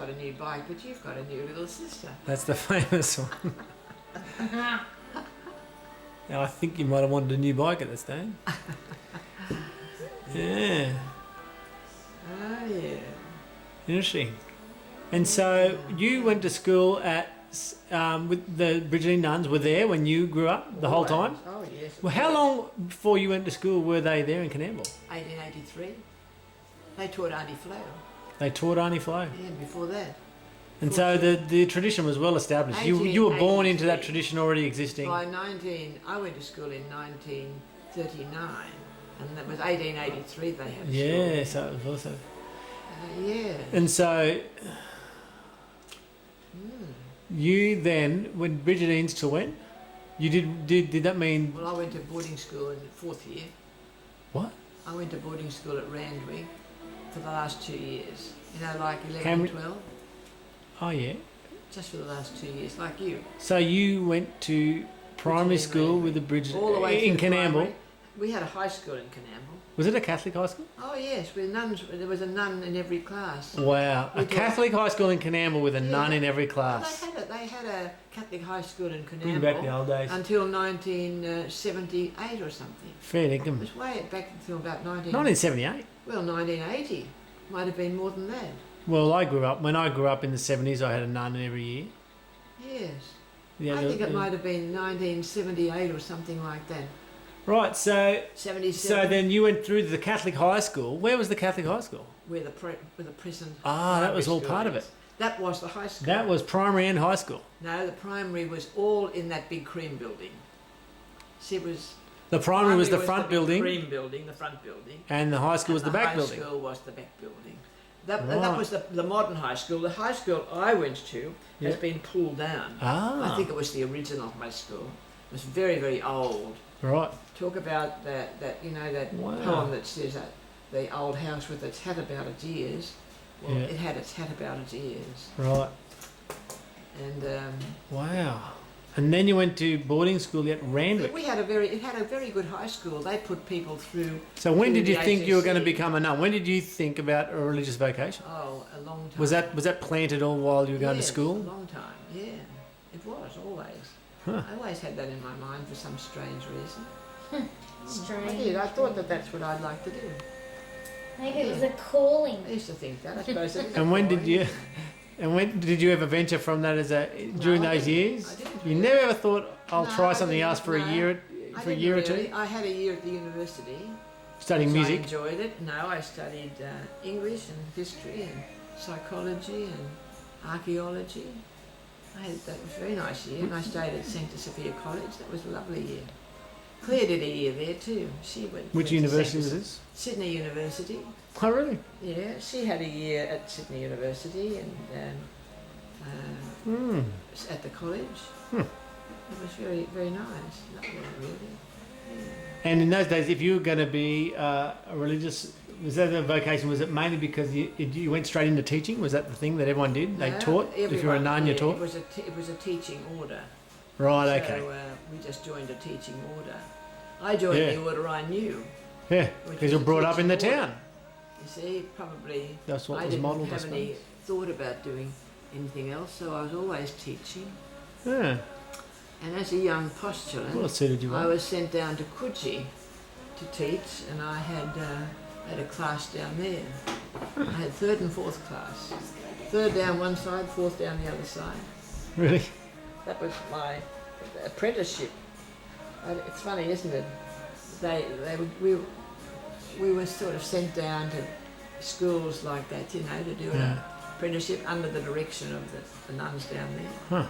got a new bike, but you've got a new little sister. That's the famous one. Now, I think you might have wanted a new bike at this stage. Yeah. Oh, yeah. Interesting. And so you went to school at with the Brigidine nuns were there when you grew up the whole time? Oh, yes. Well, how long before you went to school were they there in Coonamble? 1883. They taught Aunty Flo. They taught Aunty Flo. Yeah, before that. And so the tradition was well established. You were born into that tradition already existing. I went to school in 1939, and that was 1883 they had school. Yeah, so it was also... yeah. And so... You then, when Brigidines to when? You did that mean... Well, I went to boarding school in the 4th year. What? I went to boarding school at Randwick for the last 2 years. You know, like 11 and 12. Oh, yeah. Just for the last 2 years, like you. So you went to primary school with the Brigidines... All the way in through Coonamble? primary. We had a high school in Coonamble. Was it a Catholic high school? Oh, yes. With nuns, there was a nun in every class. Wow. A Catholic high school in Coonamble with a nun in every class. Well, they had a Catholic high school in Coonamble. Bring back the old days. Until 1978 or something. Fair It dinkum. was way back until about 1978? Well, 1980. Might have been more than that. Well, when I grew up in the 70s, I had a nun every year. Yes. Yeah, I think it might have been 1978 or something like that. Right, so 77. So then you went through the Catholic high school. Where was the Catholic high school? Where the present. Ah, that was all part of it. That was the high school. That was primary and high school. No, the primary was all in that big cream building. See, it was... The primary was the front the building. Cream building, the front building. And the high school was the back building. The high school was the back building. That was the modern high school. The high school I went to has been pulled down. Ah. I think it was the original high school. It was very, very old. Right. Talk about that poem that says that the old house with its hat about its ears. Well, it had its hat about its ears. Right. And wow. And then you went to boarding school at Randwick. it had a very good high school. They put people through. So when did you think you were going to ACC. become a nun? When did you think about a religious vocation? Oh, a long time. Was that planted all while you were going to school? A long time. Yeah, it was always. Huh. I always had that in my mind for some strange reason. Strange. I did. I thought that's what I'd like to do. Maybe it was a calling. I used to think that. I suppose it is. And when did you? And when did you ever venture from that during those years? I didn't. You never ever thought I'll try something else for a No. year I or didn't two? really. I had a year at the university. Studying So music. I enjoyed it. No, I studied English and history and psychology and archaeology. That was a very nice year, and I stayed at Santa Sophia College. That was a lovely year. Claire did a year there too. She went. Which to university was this? Sydney University. Oh, really? Yeah, she had a year at Sydney University and at the college. It was very, very nice. Lovely, really. Yeah. And in those days, if you were going to be a religious, was that a vocation? Was it mainly because you went straight into teaching? Was that the thing that everyone did? They taught? If you were a nun, you taught? It was a teaching order. Right, okay. So we just joined a teaching order. I joined the order I knew. Yeah, because you were brought up in the teaching town. order. You see, probably That's what I was didn't modelled, I have any suppose. thought about doing anything else, so I was always teaching. Yeah. And as a young postulant, Well, it suited you well. I was sent down to Coogee to teach, and I had a class down there. I had third and fourth class. Third down one side, fourth down the other side. Really? That was my apprenticeship. It's funny, isn't it? We were sort of sent down to schools like that, you know, to do an apprenticeship under the direction of the nuns down there. Huh.